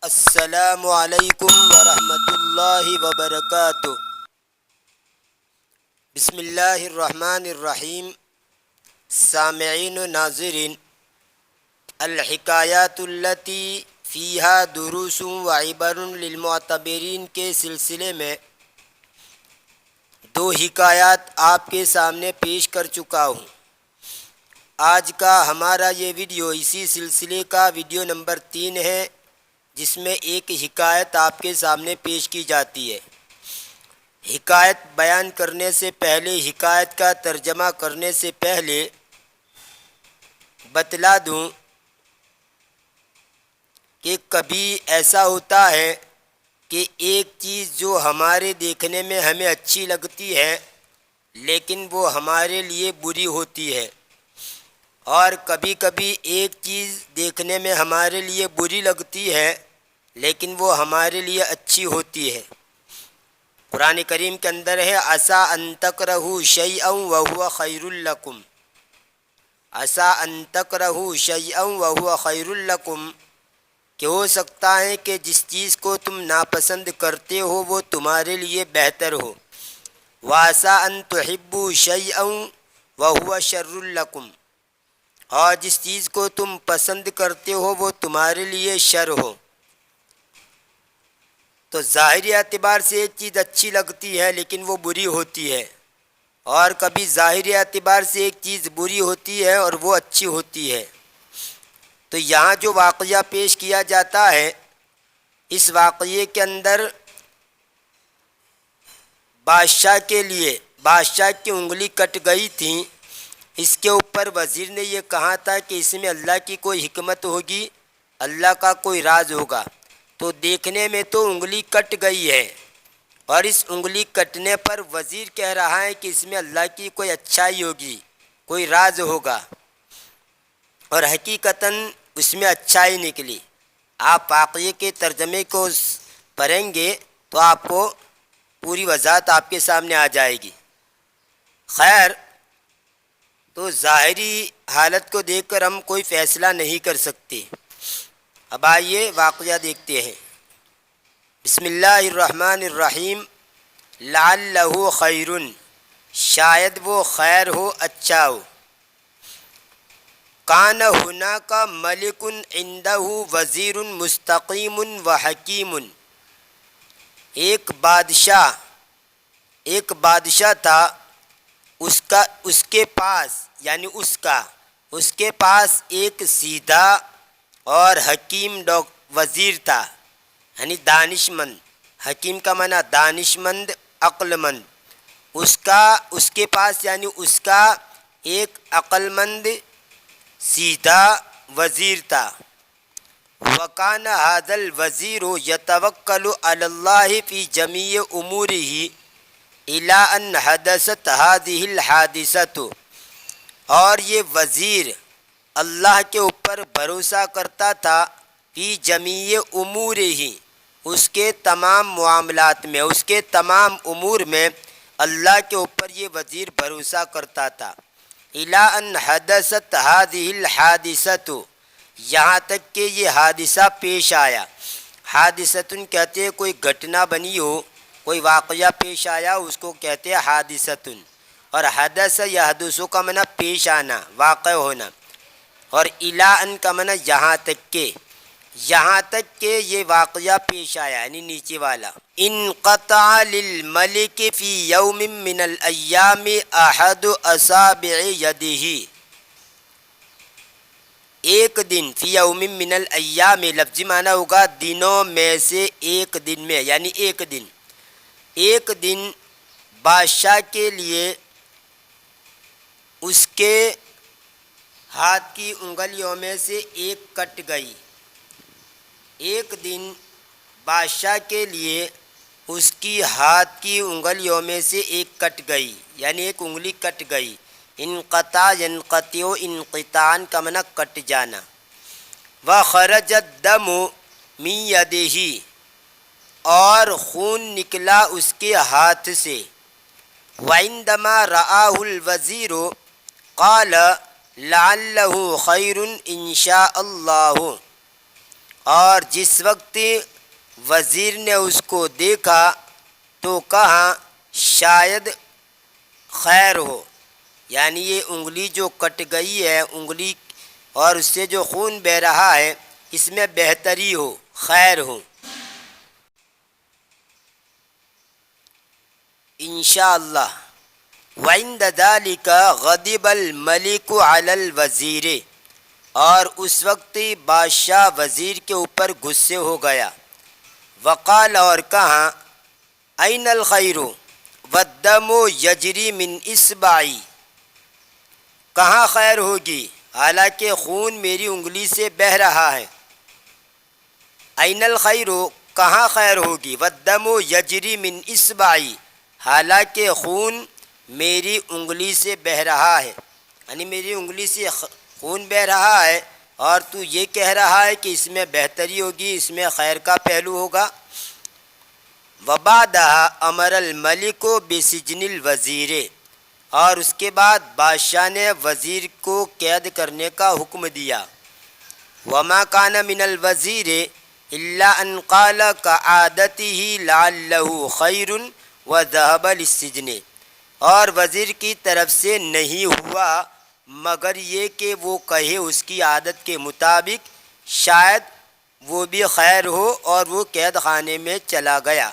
السلام علیکم ورحمۃ اللہ وبرکاتہ۔ بسم اللہ الرحمن الرحیم۔ سامعین و ناظرین، الحکایات التی فیہا دروس و عبر للمعتبرین کے سلسلے میں دو حکایات آپ کے سامنے پیش کر چکا ہوں۔ آج کا ہمارا یہ ویڈیو اسی سلسلے کا ویڈیو نمبر 3 ہے، جس میں ایک حکایت آپ کے سامنے پیش کی جاتی ہے۔ حکایت بیان کرنے سے پہلے، حکایت کا ترجمہ کرنے سے پہلے بتلا دوں کہ کبھی ایسا ہوتا ہے کہ ایک چیز جو ہمارے دیکھنے میں ہمیں اچھی لگتی ہے لیکن وہ ہمارے لیے بری ہوتی ہے، اور کبھی کبھی ایک چیز دیکھنے میں ہمارے لیے بری لگتی ہے لیکن وہ ہمارے لیے اچھی ہوتی ہے۔ قرآن کریم کے اندر ہے عسیٰ ان تکرہوا شیئا وہو خیر لکم، عسیٰ ان تکرہوا شیئا وہو خیر لکم، کہ ہو سکتا ہے کہ جس چیز کو تم ناپسند کرتے ہو وہ تمہارے لیے بہتر ہو۔ وعسیٰ ان تحبوا شیئا وہو شر لکم، اور جس چیز کو تم پسند کرتے ہو وہ تمہارے لیے شر ہو۔ تو ظاہری اعتبار سے ایک چیز اچھی لگتی ہے لیکن وہ بری ہوتی ہے، اور کبھی ظاہری اعتبار سے ایک چیز بری ہوتی ہے اور وہ اچھی ہوتی ہے۔ تو یہاں جو واقعہ پیش کیا جاتا ہے، اس واقعے کے اندر بادشاہ کی انگلی کٹ گئی تھی۔ اس کے اوپر وزیر نے یہ کہا تھا کہ اس میں اللہ کی کوئی حکمت ہوگی، اللہ کا کوئی راز ہوگا۔ تو دیکھنے میں تو انگلی کٹ گئی ہے، اور اس انگلی کٹنے پر وزیر کہہ رہا ہے کہ اس میں اللہ کی کوئی اچھائی ہوگی، کوئی راز ہوگا، اور حقیقتاً اس میں اچھائی نکلی۔ آپ واقعے کے ترجمے کو پڑھیں گے تو آپ کو پوری وضاحت آپ کے سامنے آ جائے گی۔ خیر، تو ظاہری حالت کو دیکھ کر ہم کوئی فیصلہ نہیں کر سکتے۔ اب آئیے واقعہ دیکھتے ہیں۔ بسم اللہ الرحمن الرحیم۔ لعلہ خیر، شاید وہ خیر ہو، اچھا ہو۔ کان ہناک ملک عندہ وزیر مستقیم و حکیم، ایک بادشاہ تھا، اس کے پاس ایک سیدھا اور حکیم وزیر تھا، یعنی دانش مند۔ حکیم کا معنی دانش مند، عقل مند۔ اس کے پاس یعنی اس کا ایک عقل مند سیدھا وزیر تھا۔ وَكَانَ هَذَا الْوَزِيرُ يَتَوَكَّلُ عَلَى اللَّهِ فِي جَمِيعِ أُمُورِهِ إِلَىٰ أَنْ حَدَثَتْ هَذِهِ الْحَادِثَةُ، اور یہ وزیر اللہ کے اوپر بھروسہ کرتا تھا، فی جمیع امورہ، اس کے تمام معاملات میں، اس کے تمام امور میں اللہ کے اوپر یہ وزیر بھروسہ کرتا تھا۔ الی ان حدثت هذه الحادثۃ، یہاں تک کہ یہ حادثہ پیش آیا۔ حادثتن کہتے ہیں کوئی گھٹنا بنی ہو، کوئی واقعہ پیش آیا، اس کو کہتے ہیں حادثتن۔ اور حدث یحدث کا معنی پیش آنا، واقع ہونا، اور الی ان کا معنی یہاں تک کہ یہ واقعہ پیش آیا، یعنی نیچے والا۔ انقطع للملک فی یوم من الایام احد اصابع یدہ، ایک دن، فی یوم من الایام لفظی معنی ہوگا دنوں میں سے ایک دن میں، یعنی ایک دن بادشاہ کے لیے اس کے ہاتھ کی انگلیوں میں سے ایک کٹ گئی۔ ایک دن بادشاہ کے لیے اس کی ہاتھ کی انگلیوں میں سے ایک کٹ گئی، یعنی ایک انگلی کٹ گئی۔ انقطع ینقطع انقطاعاً کا معنی کٹ جانا۔ وخرج الدم من یدہ، اور خون نکلا اس کے ہاتھ سے۔ وعندما رآہ الوزیر قال لعلہ خیر ان شاء اللہ، اور جس وقت وزیر نے اس کو دیکھا تو کہا شاید خیر ہو، یعنی یہ انگلی جو کٹ گئی ہے انگلی اور اس سے جو خون بہہ رہا ہے اس میں بہتری ہو، خیر ہو۔ انشاءاللہ وعند ذلك غضب الملک علی الوزیر، اور اس وقت بادشاہ وزیر کے اوپر غصے ہو گیا۔ وقال، اور کہا این الخیر والدم یجری من اصبعی، کہاں خیر ہوگی حالانکہ خون میری انگلی سے بہہ رہا ہے۔ این الخیر، کہاں خیر ہوگی، والدم یجری من اصبعی، حالانکہ خون میری انگلی سے بہہ رہا ہے، یعنی میری انگلی سے خون بہہ رہا ہے اور تو یہ کہہ رہا ہے کہ اس میں بہتری ہوگی، اس میں خیر کا پہلو ہوگا۔ وبعدها امر الملک بسجن الوزیر، اور اس کے بعد بادشاہ نے وزیر کو قید کرنے کا حکم دیا۔ وما کان من الوزیر الا ان قال کعادته لعله خیر وذهب للسجن، اور وزیر کی طرف سے نہیں ہوا مگر یہ کہ وہ کہے اس کی عادت کے مطابق شاید وہ بھی خیر ہو، اور وہ قید خانے میں چلا گیا۔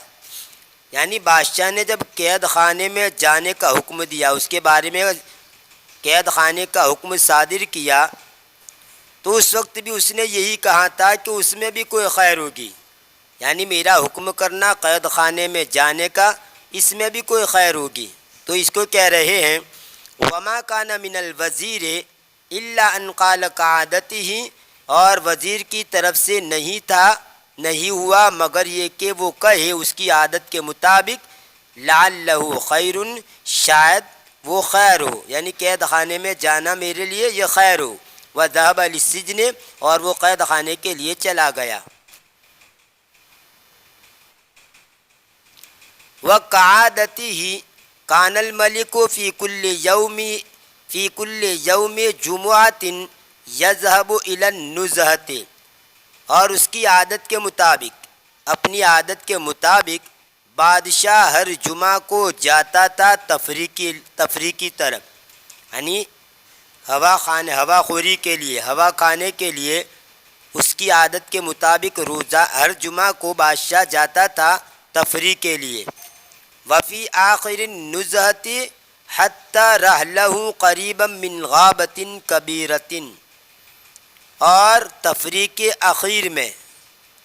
یعنی بادشاہ نے جب قید خانے میں جانے کا حکم دیا، اس کے بارے میں قید خانے کا حکم صادر کیا، تو اس وقت بھی اس نے یہی کہا تھا کہ اس میں بھی کوئی خیر ہوگی، یعنی میرا حکم کرنا قید خانے میں جانے کا، اس میں بھی کوئی خیر ہوگی۔ تو اس کو کہہ رہے ہیں وما کان من الوزیر الا ان قال کعادته، اور وزیر کی طرف سے نہیں ہوا مگر یہ کہ وہ کہے اس کی عادت کے مطابق لعلہ خیر، شاید وہ خیر ہو، یعنی قید خانے میں جانا میرے لیے یہ خیر ہو۔ وذهب للسجن، اور وہ قید خانے کے لیے چلا گیا۔ وقعادته کان الملک فی کل یوم جمعۃ یذهب الی النزہۃ، اور اس کی عادت کے مطابق، اپنی عادت کے مطابق بادشاہ ہر جمعہ کو جاتا تھا تفریح کی طرف، یعنی ہوا خوری کے لیے، ہوا کھانے کے لیے اس کی عادت کے مطابق روزہ ہر جمعہ کو بادشاہ جاتا تھا تفریح کے لیے۔ وفی آخر النزہۃ حتی رحلہ قریبا من غابۃ کبیرۃ، اور تفریح کے اخیر میں،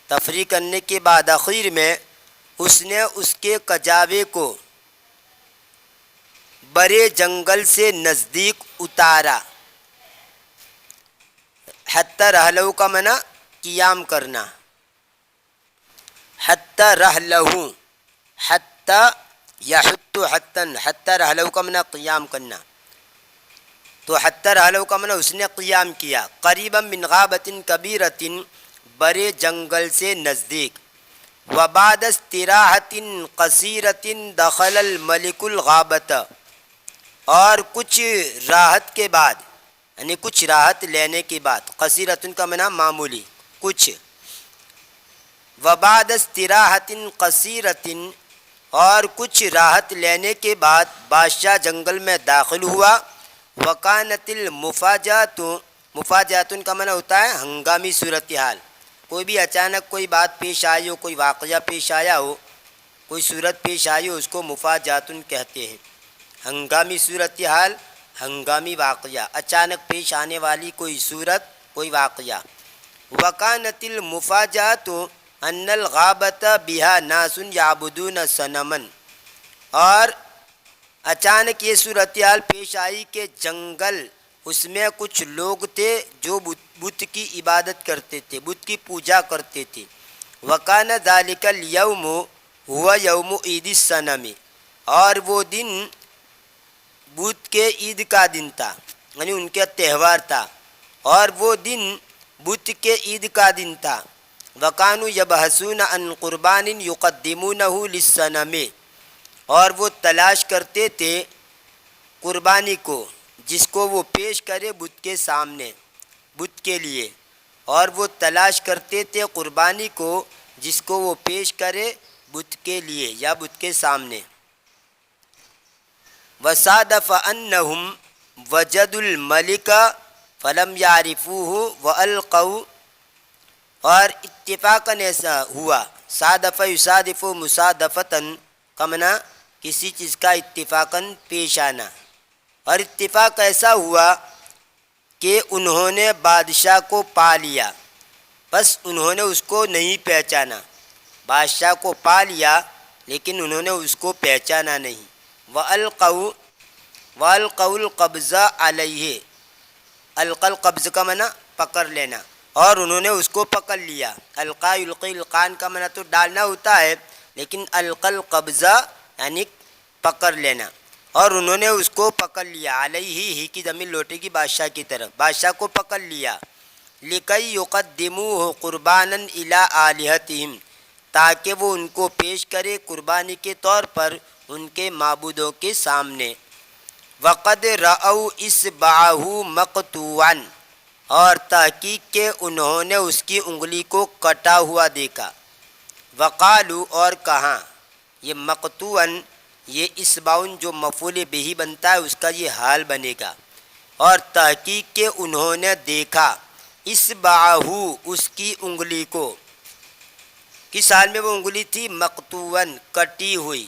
تفریح کرنے کے بعد اخیر میں اس نے اس کے کجاوے کو بڑے جنگل سے نزدیک اتارا۔ حتی رحلہ کا معنی قیام کرنا، حتی رحلہ، حتی یحت حتن، حتی رحلہ کا معنی قیام کرنا، تو حتی رحلہ کا معنی اس نے قیام کیا۔ قریبا من غابۃ کبیرۃ، بڑے جنگل سے نزدیک۔ وبعد استراحۃ قصیرۃ دخل الملک الغابۃ، اور کچھ راحت کے بعد، یعنی کچھ راحت لینے کے بعد، قصیرۃ کا معنی معمولی کچھ۔ وبعد استراحۃ قصیرۃ، اور کچھ راحت لینے کے بعد بادشاہ جنگل میں داخل ہوا۔ وکانت المفاجات، مفاجات کا معنی ہوتا ہے ہنگامی صورتحال، کوئی بھی اچانک کوئی بات پیش آئی ہو، کوئی واقعہ پیش آیا ہو، کوئی صورت پیش آئی ہو، اس کو مفاجات کہتے ہیں۔ ہنگامی صورتحال، ہنگامی واقعہ، اچانک پیش آنے والی کوئی صورت، کوئی واقعہ۔ وکانت المفاجات ان الغابۃ بها ناس یعبدون صنما، اور اچانک یہ صورتحال پیش آئی کہ جنگل اس میں کچھ لوگ تھے جو بت کی عبادت کرتے تھے، بت کی پوجا کرتے تھے۔ وکان ذلک الیوم ہوا یوم عید الصنم، اور وہ دن بت کے عید کا دن تھا، یعنی ان کا تہوار تھا، اور وہ دن بت کے عید کا دن تھا۔ وکانوا یبحثون عن قربان یقدمونہ للصنم، اور وہ تلاش کرتے تھے قربانی کو جس کو وہ پیش کرے بت کے سامنے، بت کے لیے۔ اور وہ تلاش کرتے تھے قربانی کو جس کو وہ پیش کرے بت کے لیے یا بت کے سامنے. وصادف انہم وجد الملک فلم یعرفوہ والقوا، اور اتفاقاً ایسا ہوا. صادف یصادف مصادفتاً کا معنی کسی چیز کا اتفاقاً پیش آنا، اور اتفاق ایسا ہوا کہ انہوں نے بادشاہ کو پا لیا، بس انہوں نے اس کو نہیں پہچانا. بادشاہ کو پا لیا لیکن انہوں نے اس کو پہچانا نہیں. وَأَلْقَوْا الْقَبْضَ عَلَيْهِ، القل قبض کا معنی پکڑ لینا، اور انہوں نے اس کو پکڑ لیا. القا یلقی القان کا معنی تو ڈالنا ہوتا ہے، لیکن القل قبضہ یعنی پکڑ لینا، اور انہوں نے اس کو پکڑ لیا. علیہ ہی کی ضمیر لوٹے گی بادشاہ کی طرف، بادشاہ کو پکڑ لیا. لکی یقدموہ قربانا الی آلہتہم، تاکہ وہ ان کو پیش کرے قربانی کے طور پر ان کے معبودوں کے سامنے. وقد رأوا اصبعہ مقطوعا، اور تحقیق کہ انہوں نے اس کی انگلی کو کٹا ہوا دیکھا. وقالو، اور کہاں، یہ مقطوعاً یہ اصبعن جو مفعول بہ بنتا ہے اس کا یہ حال بنے گا. اور تحقیق کہ انہوں نے دیکھا اصبعہ اس کی انگلی کو، کس حال میں وہ انگلی تھی، مقطوعاً کٹی ہوئی،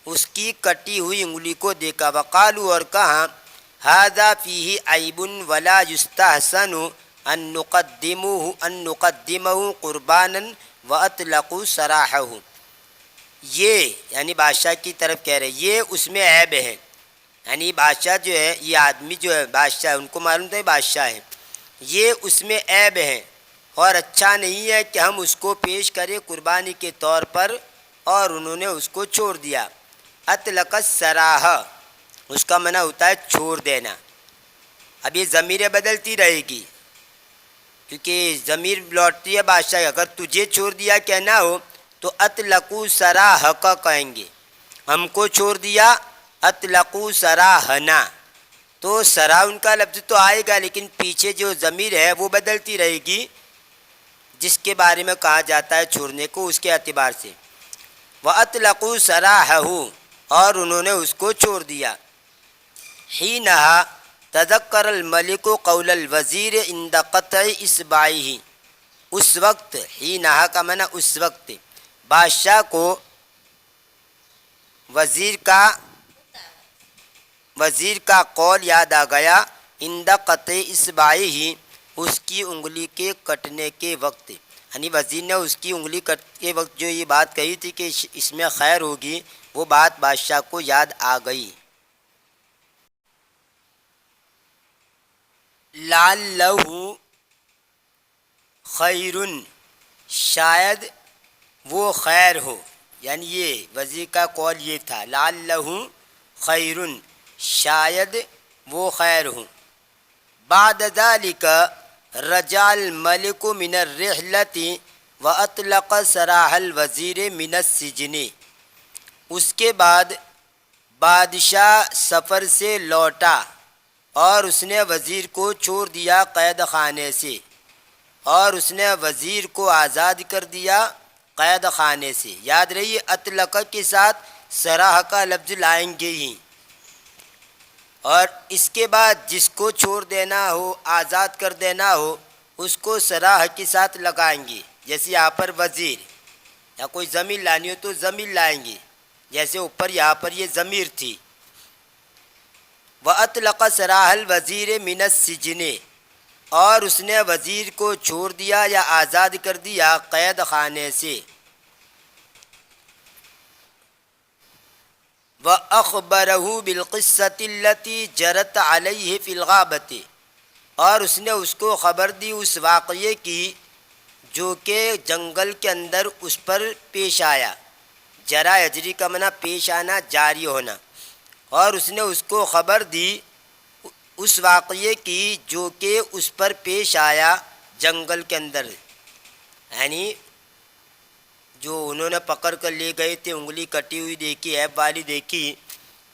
اس کی کٹی ہوئی انگلی کو دیکھا. وقالو، اور کہاں، ھذا فیہ عیب ولا یستحسن ان نقدمہ قربانا واطلقوا سراحہ، یہ یعنی بادشاہ کی طرف کہہ رہے یہ اس میں عیب ہے. یعنی بادشاہ جو ہے، یہ آدمی جو ہے بادشاہ، ان کو معلوم تھا بادشاہ ہے، یہ اس میں عیب ہے اور اچھا نہیں ہے کہ ہم اس کو پیش کریں قربانی کے طور پر، اور انہوں نے اس کو چھوڑ دیا. اطلق السراح، اس کا معنی ہوتا ہے چھوڑ دینا. اب یہ ضمیریں بدلتی رہے گی کیونکہ ضمیر لوٹتی ہے بادشاہ. اگر تجھے چھوڑ دیا کہنا ہو تو اطلقوا سراحک کہیں گے، ہم کو چھوڑ دیا. اطلقوا سراحنا، تو سرا ان کا لفظ تو آئے گا لیکن پیچھے جو ضمیر ہے وہ بدلتی رہے گی جس کے بارے میں کہا جاتا ہے چھوڑنے کو، اس کے اعتبار سے. وَأَطْلَقُوا سَرَاحَهُ، اور انہوں نے اس کو چھوڑ دیا. حِينَھَا تَذَكَّرَ الْمَلِكُ قَوْلَ الْوَزِيرِ عِنْدَ قَطْعِ إِصْبَعِهِ، اس وقت، حِينَھَا کا معنی اس وقت، بادشاہ کو وزیر کا قول یاد آ گیا. عند قطع اصبعہ، اس کی انگلی کے کٹنے کے وقت، یعنی وزیر نے اس کی انگلی کٹ کے وقت جو یہ بات کہی تھی کہ اس میں خیر ہوگی، وہ بات بادشاہ کو یاد آ گئی. لعلہ خیر، شاید وہ خیر ہو، یعنی یہ وزیر کا قول یہ تھا، لعلہ خیر، شاید وہ خیر ہوں. بعد ذلك رجع الملك من الرحلة واطلق سراح الوزیر من السجن، اس کے بعد بادشاہ سفر سے لوٹا اور اس نے وزیر کو چھوڑ دیا قید خانے سے، اور اس نے وزیر کو آزاد کر دیا قید خانے سے. یاد رہیے اطلق کے ساتھ سراح کا لفظ لائیں گے ہی، اور اس کے بعد جس کو چھوڑ دینا ہو، آزاد کر دینا ہو، اس کو سراح کے ساتھ لگائیں گے. جیسے یہاں پر وزیر، یا کوئی ضمیر لانی ہو تو ضمیر لائیں گے، جیسے اوپر یہاں پر یہ ضمیر تھی. وَأَطْلَقَ سَرَاحَ الْوَزِيرِ مِنَ السِّجْنِ، اور اس نے وزیر کو چھوڑ دیا یا آزاد کر دیا قید خانے سے. وَأَخْبَرَهُ بِالْقِصَّةِ الَّتِي جَرَتْ عَلَيْهِ فِي الْغَابَةِ، اور اس نے اس کو خبر دی اس واقعے کی جو کہ جنگل کے اندر اس پر پیش آیا. جرا یجری کا معنی پیش آنا، جاری ہونا، اور اس نے اس کو خبر دی اس واقعے کی جو کہ اس پر پیش آیا جنگل کے اندر، یعنی جو انہوں نے پکڑ کر لے گئے تھے، انگلی کٹی ہوئی دیکھی، عیب والی دیکھی،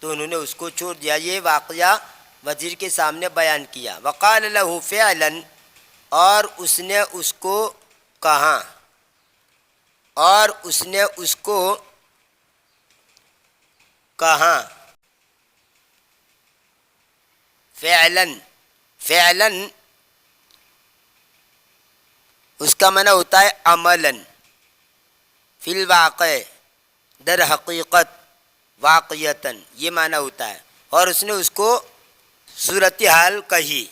تو انہوں نے اس کو چھوڑ دیا. یہ واقعہ وزیر کے سامنے بیان کیا. وقال له فعلا، اور اس نے اس کو کہا، اور اس نے اس کو کہا۔ فعلاً، فعلاً اس کا معنی ہوتا ہے عملاً، فی الواقع در حقیقت، واقعتاً یہ معنی ہوتا ہے۔ اور اس نے اس کو صورتحال کہی۔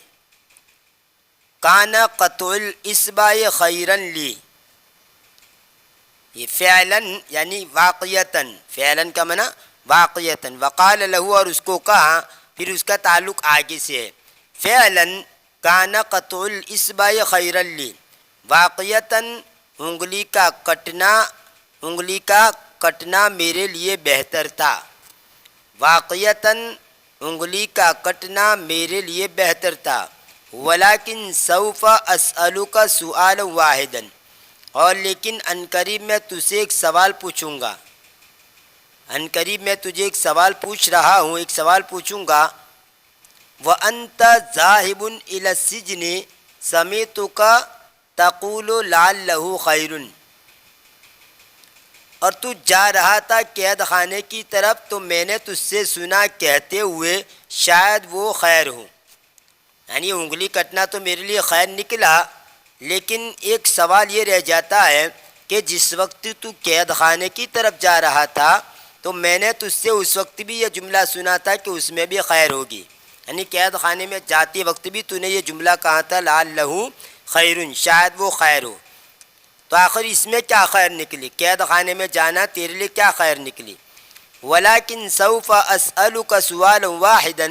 کانا قطع الاصبع خیراً لی، یہ فعلاً یعنی واقعتاً، فعلاً کا معنی واقعتاً۔ وقال له، اور اس کو کہا، پھر اس کا تعلق آگے سے ہے۔ فعلاً کانا قطع الاصبع خیراً لی، واقعتاً انگلی کا کٹنا میرے لیے بہتر تھا، واقعتاً انگلی کا کٹنا میرے لیے بہتر تھا۔ ولیکن سوف اسألک سؤالا واحدا، اور لیکن عنقریب میں تجھ سے ایک سوال پوچھوں گا، عنقریب میں تجھے ایک سوال پوچھ رہا ہوں، ایک سوال پوچھوں گا۔ وانت ذاہب الی السجن سمعتک تقول لعلہ خیر، اور تو جا رہا تھا قید خانے کی طرف تو میں نے تجھ سے سنا کہتے ہوئے شاید وہ خیر ہو، یعنی انگلی کٹنا تو میرے لیے خیر نکلا، لیکن ایک سوال یہ رہ جاتا ہے کہ جس وقت تو قید خانے کی طرف جا رہا تھا تو میں نے تجھ سے اس وقت بھی یہ جملہ سنا تھا کہ اس میں بھی خیر ہوگی، یعنی قید خانے میں جاتے وقت بھی تو نے یہ جملہ کہا تھا لعلہ خیر، شاید وہ خیر ہو۔ تو آخر اس میں کیا خیر نکلی؟ قید خانے میں جانا تیرے لیے کیا خیر نکلی؟ ولیکن سوف اسألک سؤالا واحدا،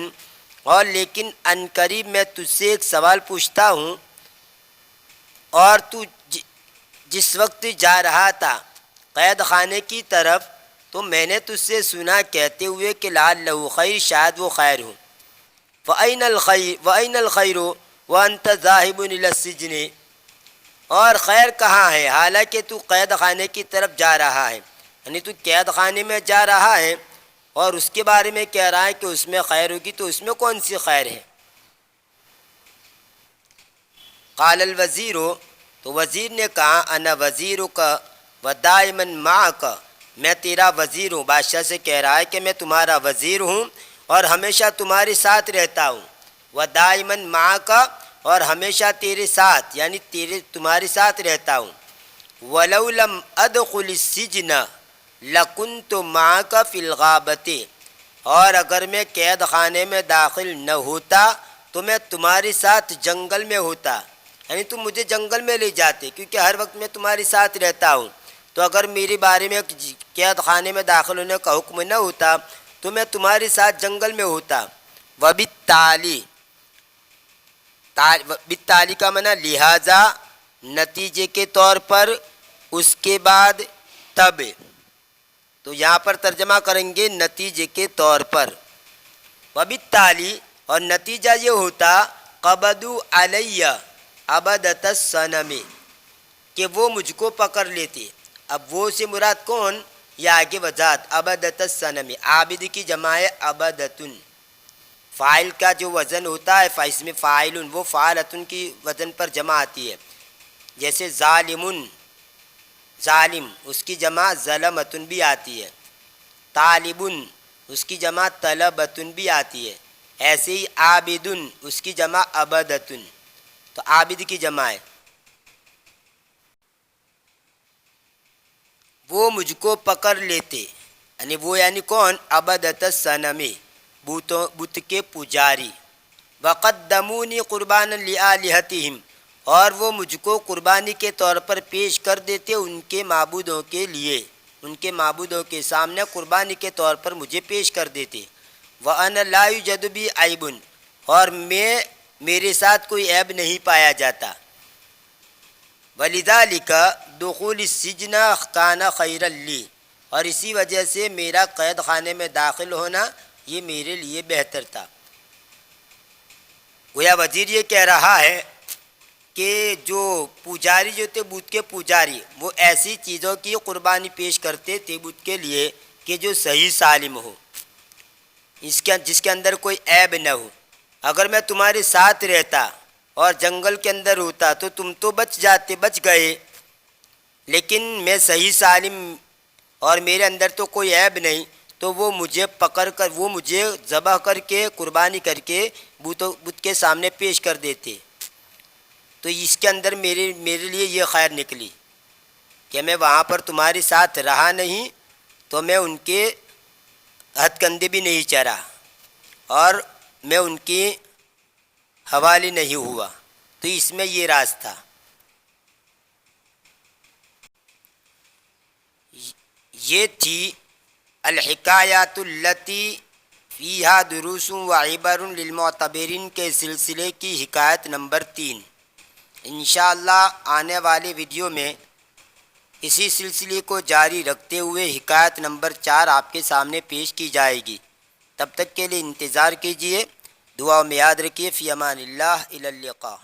اور لیکن عنقریب میں تجھ سے ایک سوال پوچھتا ہوں، اور تو جس وقت جا رہا تھا قید خانے کی طرف تو میں نے تجھ سے سنا کہتے ہوئے کہ لعلہ خیر، شاید وہ خیر ہو۔ وَأَيْنَ الْخَيْرُ وَأَنْتَ ذَاهِبٌ إِلَى السِّجْنِ، اور خیر کہاں ہے حالانکہ تو قید خانے کی طرف جا رہا ہے، یعنی تو قید خانے میں جا رہا ہے اور اس کے بارے میں کہہ رہا ہے کہ اس میں خیر ہوگی، تو اس میں کون سی خیر ہے؟ قال الوزیر، تو وزیر نے کہا انا وزیرک ودائما معک، میں تیرا وزیر ہوں، بادشاہ سے کہہ رہا ہے کہ میں تمہارا وزیر ہوں اور ہمیشہ تمہارے ساتھ رہتا ہوں، ودائما معک، اور ہمیشہ تیرے ساتھ یعنی تمہارے ساتھ رہتا ہوں۔ ولو لم ادخل السجن لکنت معک فی الغابۃ، اور اگر میں قید خانے میں داخل نہ ہوتا تو میں تمہارے ساتھ جنگل میں ہوتا، یعنی تم مجھے جنگل میں لے جاتے کیونکہ ہر وقت میں تمہارے ساتھ رہتا ہوں، تو اگر میرے بارے میں قید خانے میں داخل ہونے کا حکم نہ ہوتا تو میں تمہارے ساتھ جنگل میں ہوتا۔ بالتالی کا معنی لہذا، نتیجے کے طور پر، اس کے بعد، تب، تو یہاں پر ترجمہ کریں گے نتیجے کے طور پر۔ وبالتالی، اور نتیجہ یہ ہوتا، قبضوا علی عبدۃ الصنم، کہ وہ مجھ کو پکڑ لیتے۔ اب وہ سے مراد کون؟ یہ آگے وضاحت، عبدۃ الصنم، عابد کی جمع ہے عبدۃن، فاعل کا جو وزن ہوتا ہے اس میں فاعل، وہ فعالتن کی وزن پر جمع آتی ہے، جیسے ظالمن، ظالم، اس کی جمع ظلمتن بھی آتی ہے، طالبن، اس کی جمع طلبتن بھی آتی ہے، ایسے ہی عابدن، اس کی جمع عبدتن، تو عابد کی جمع ہے۔ وہ مجھ کو پکڑ لیتے، یعنی وہ یعنی کون؟ عبدۃ الصنم، بت کے پجاری۔ وقدمونی قربانا لآلہتہم، اور وہ مجھ کو قربانی کے طور پر پیش کر دیتے ان کے معبودوں کے لیے، ان کے معبودوں کے سامنے قربانی کے طور پر مجھے پیش کر دیتے۔ وَأَنَا لَا يُوجَدُ بِي عَيْبٌ، اور میرے ساتھ کوئی عیب نہیں پایا جاتا۔ وَلِذَلِكَ دُخُولِ السِّجْنَ كَانَ خَيْرًا لِّي، اور اسی وجہ سے میرا قید خانے میں داخل ہونا یہ میرے لیے بہتر تھا۔ گویا وزیر یہ کہہ رہا ہے کہ جو پجاری جو تھے، بت کے پجاری، وہ ایسی چیزوں کی قربانی پیش کرتے تھے بت کے لیے کہ جو صحیح سالم ہو، جس کے اندر کوئی عیب نہ ہو۔ اگر میں تمہارے ساتھ رہتا اور جنگل کے اندر ہوتا تو تم تو بچ گئے، لیکن میں صحیح سالم اور میرے اندر تو کوئی عیب نہیں، تو وہ مجھے پکڑ کر، وہ مجھے ذبح کر کے، قربانی کر کے بت کے سامنے پیش کر دیتے۔ تو اس کے اندر میرے لیے یہ خیر نکلی کہ میں وہاں پر تمہارے ساتھ رہا نہیں، تو میں ان کے ہتھ کندھے بھی نہیں چرا اور میں ان کی حوالے نہیں ہوا۔ تو اس میں یہ راز تھا۔ یہ تھی الحکایات التی فیہا دروس و عبر للمعتبرین کے سلسلے کی حکایت نمبر 3۔ انشاءاللہ آنے والے ویڈیو میں اسی سلسلے کو جاری رکھتے ہوئے حکایت نمبر 4 آپ کے سامنے پیش کی جائے گی۔ تب تک کے لیے انتظار کیجیے، دعا میں یاد رکھیے۔ فی امان اللہ، الی اللقاء۔